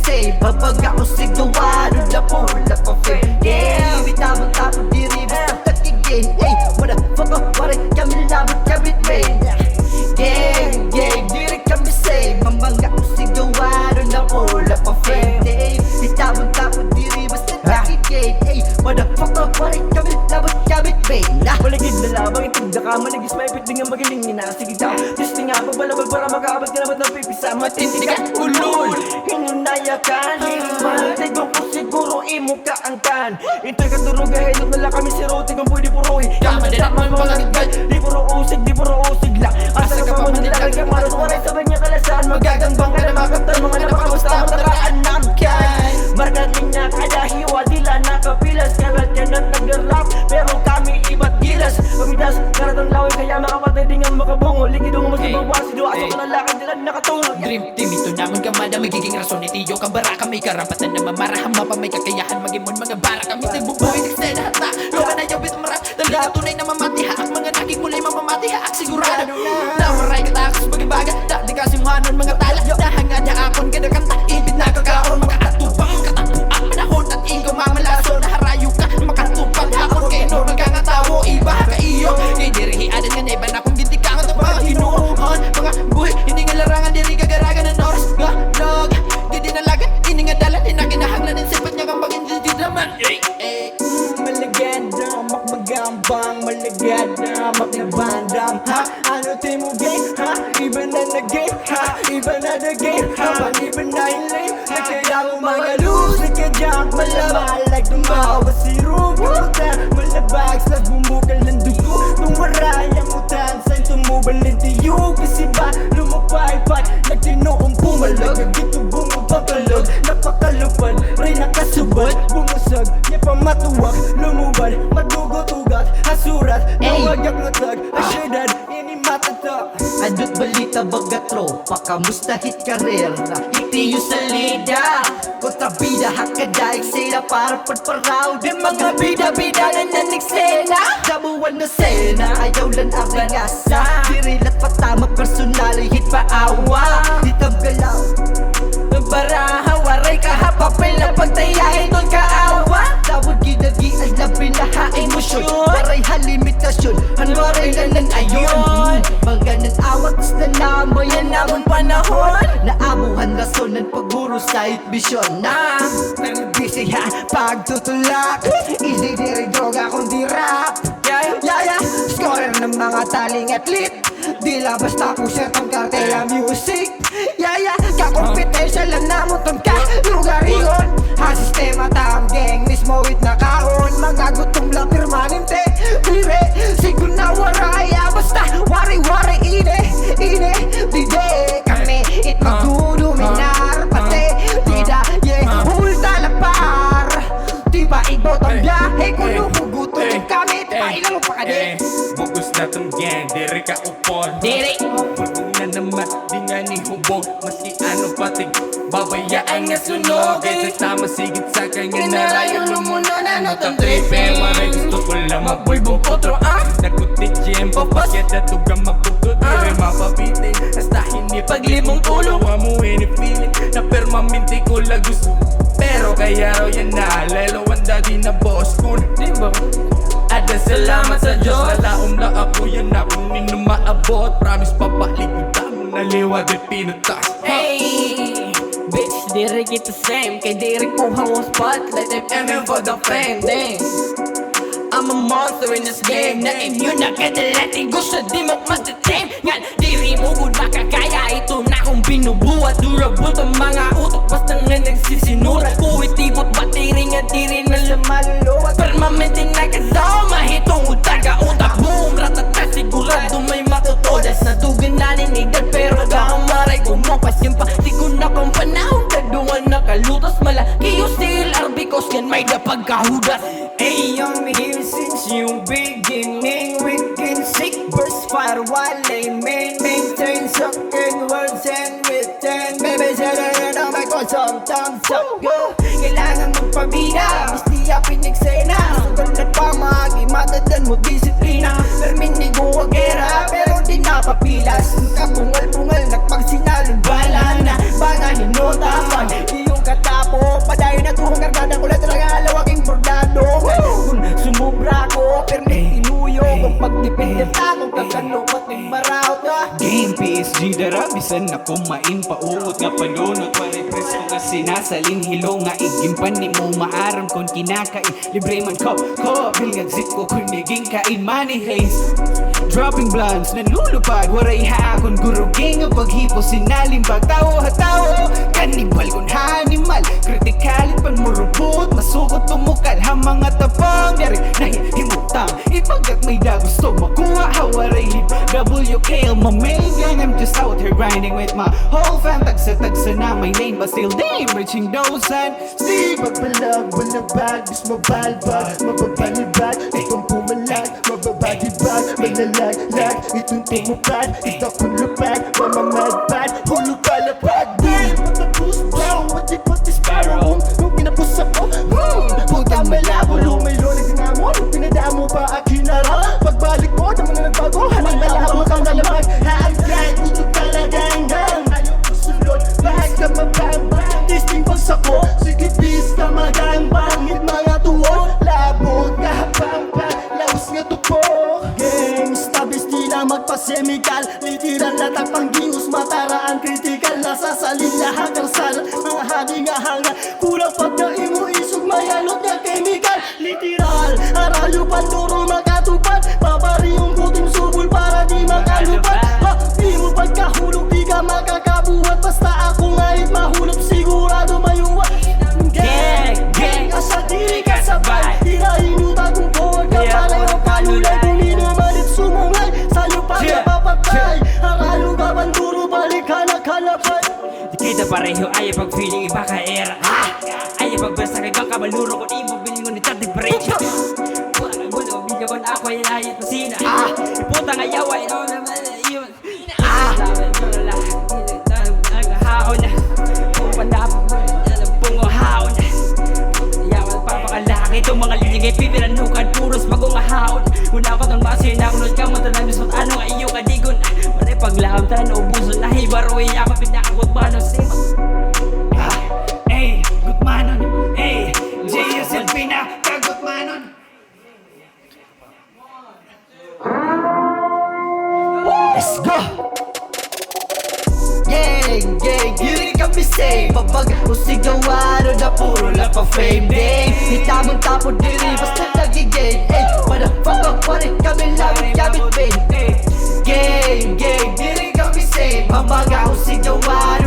say babag ako sigawado na pula pa fame. Yeah, bitabang-tapang diri basta takigay. Hey, motherfucker, pare kami labot kabit main. Yeah, diri kami say mamanga ako sigawado na pula pa fame. Hey, bitabang-tapang diri basta takigay. Hey, motherfucker, pare kami labot kabit main. Maligid na labang itigda ka, maligis maipit din ang magaling na. Sige daw, testing nga, pagbalabag para makaabot ka naman ng pipisa. Matindi ka, ulul, hinunayakan. Tigong ko siguro imo ka ang kan. Ito'y katurugahin, wala kami si Roti kung pwede puruhin. Tama din ang mga gagay, di puro usig lang. Asa ka pa mo nilagal ka, malos waray sa banya kalasan. Magagangbang ka na makaptan, mga napakamusta ang takaan ng kyan. Margating na kada hiwa, dila nakapilas. Kalat ka na nag-rap, pero kami iba't gilas. Pamitas, karatang laway, kaya makapatay din ang makabungo. Ligidong magkabawasi, doa sa panalakad nila nakatulog. Dream team, ito naman kamada, magiging rason ni Tiyo. Kabara kami karapatan na mamarahan, mapa may kakayahan. Magimon mga bara kami, nagbubuhay, nagsena hata. Loka na yaw, bito marat, talaga tunay na mamatiha. Ang mga naging mulay mamamatiha, sigurado namaray katakas, magibaga, dati kasi muhanon mga tala. Nahangad na akon, kadakanta, ibig na kakaon. Mga atupang katampuan, panahon at ikaw mamalaso. Naharayo ka, makatupang akon, kaya no, nagkangatawo, iba ka iyo. Dirihi adan nga na iba na kung ginti ka nga ito mga hinuon. Mga buhay, hindi nga larangan, diri kagaragan ng oras. Ganog, hindi nalagan, hindi nga dalan, hindi na kinahanglan. Ang sipat niya kang pag-hindi naman. Malaganda, makmagambang, malaganda, maknabandam. Ha? Ano tayo mo game? Ha? Iba na na-game, ha? Iba na na-game, ha? Iba na yung lane, nagkaya mo mga loose. Nagka-jump, malamal, like tumawa si Ruby. Malabag, sa bumukal ng dugo. Nung maraya mo tansan, tumubal ng tiyog. Kasi ba, lumapay-pay, nagtinoong pumalog. Dito bumapapalog, napakalupad, rin nakasubad. Bumusag, niya pa matuwak, lumubad, madugot-ugat, hasurat, nawagak na tag, asyudad, ini matatak. Adot balita baga tropa, kamusta hit karera? Itiyo sa lida, kontrabida hakadaik sila para pagparaw. Di mga bida-bida na naniksena, damuan na sena, ayaw lang ang langasa. Dirilat patama, personali hit paawa. Hitab galaw, baraha, waray kahapapil na pagtayahin doon kaawa. Tawag ginagi, alabin na ha-emosyon. Waray halimitasyon, hanwaray lang ng ayon. Mga nag-awat, na namoy ang namon panahon. Naabuhan rason ng paguro sa itbisyon na nagbisihan, pagtutulak. Easy diri droga kundi rap. Yaya, scorer ng mga taling atlet. Di labas na puser tong kartela music. Yaya, kakompetensya lang namon tong kalugariyon. Ha sistema taang gang mismo with nakaon. Mga gutom lang permanente. Dire, sigur na waraya. Basta wari-wari ine dide kami it magduduminar. Pati, dida, hul talapar. Diba ibaw tang biyahe kung lumugutom kami. Diba ilang pa ka di? Bugos na tong gang, diri ka upon. Diri, Pulbong na naman, di nga ni hubog. Maski ano pating, babayaan nga sunog. Ito tama sigit sa kanya na rayo lumunod. Ano tang tripe, waray gusto ko lang mapulbong potro. Nakutik jempo, pasyat na tugang mapugod. Diri mapapitin, hasta hindi paglimong ulo. Amuhin ni feeling, na permaminti ko lang gusto. Pero kaya raw yan na, lelo ang daddy na boss ko. Diba? At salamat sa Diyos na laom na ako yan na kung nino maabot. Promise papalikod mo na liwag at pinutas. hey, bitch, diri kita same. Kay diri kuha mo spotlight, I'm aiming for the fame, dang. I'm a monster in this game, na immune na kadalating. Gusto di mo matitame, ngan diri mo good makakaya. Ito na kong binubuhat, durable ang mga utok. Basta nga nagsisinura, kuwitibot batiri nga diri na lumaluluwat. Permanenteng nagalaw, mahitong utaga-utak. Boom, ratata, sigurado may matutodas. Natugan na ninigdan, pero gamaray kumapas yung pa. Di ko na kong panahon, kaduan nakalutas. Malaki yung still because yan may napagkahudas. Hey, I'm here since you beginning. We can sick burst fire while they maintain sucking words and written. Baby, say that I'm like what's up, thumbs up. Kailangan magpabida, mas di pinigsena. Sugal at pamagi, matadan mo disiplina. Permin di guwagera, pero di napapilas. Kapungal-pungal, nagpagsinalin, bala na. Baka hinotapan, di yung Magdipindir takong kakanupot ng maraot Game PSG dara bisan na kumain pauot nga panunot waray presko nga sinasalin hilo nga igimpan ni mo maaram kon kinakain libre man ko bilngag zit ko kun naging kain money haze dropping blunts nanlulupad waray haakon guruging nga paghipo sinalimbag tao hatawo kanibal kun hanimal kritikalit pan murubot masukot tumukal ha mga tapang dari nahihimutang ipagat may da gusto makuha hawaray lip WKL my main gang I'm just out here grinding with my whole fam tagsa na may lane but still damn reaching those and Di magbalag, balabag, bis mabalbag Mababalibag, itong pumalag Mababagibag, malalag-lag Itong tumupad, itong lupad Mamamadpad, hulog kalapad Di matapos brown, wadi pati sparrow Nung pinapos ako, putang malabo Lumaylo, nagdinamo, nung pinadamo pa akinara Pagbalik mo, naman na nagbago Halang malabo kang nalamag Haagay, utog talagang ayaw ko sulod, bahag ka mabambang Testing pagsako, sige bis ka magangbang Hit mga tuwo, labot ka habang-bang Laos nga tupo Games, tabis di na magpasemikal Literal na tagpanggingus, mataraan kritikal Nasasalin lahat ang sal, mga hagi nga hanga Kulang pagka imo isog, mayalot nga chemical Literal, arayo panduro makatupad Babari yung puting subol para di makalupad Di mo pagkahulog, di ka makakabuhat Basta ako ngayit mahulog, sigurado mayuwa Gang, asa diri ka sabay Hirahinuta kung forward ka pareho kalulay Kung inumalit sumungay, sa'yo pa ka papatay Arayo ka banduro, balik ka na kalapay Di kita pareho ayaw pag-feeling iba ka era Ayaw pagbasa kay bang kamaluro kung imo bilingon ni Tati Brecha Putang ang gulo, video ko na ako ay ayot na sina Putang ayawa, ino naman yun Sabi ko na lang, naghahaon na Kung pandapag mo, bungo haon Yawan papakalaki, itong mga liligay pipiran hukad Puros bagong haon Muna ko itong masin na unod ka mo tanabis Mat ano nga iyo kadigon Manay paglaam tanan ubuson na hibaroy Ako pinakakot ba ng simot Ey, gutmanon Ey, JSL pinakagutmanon Let's go! Gang, diri kami say Pabag usigawan na puro lang pa fame day Hitamang tapo diri basta nagigay Motherfucker pa rin kami lawit gamit babe Gang, diri kami say Pabag usigawan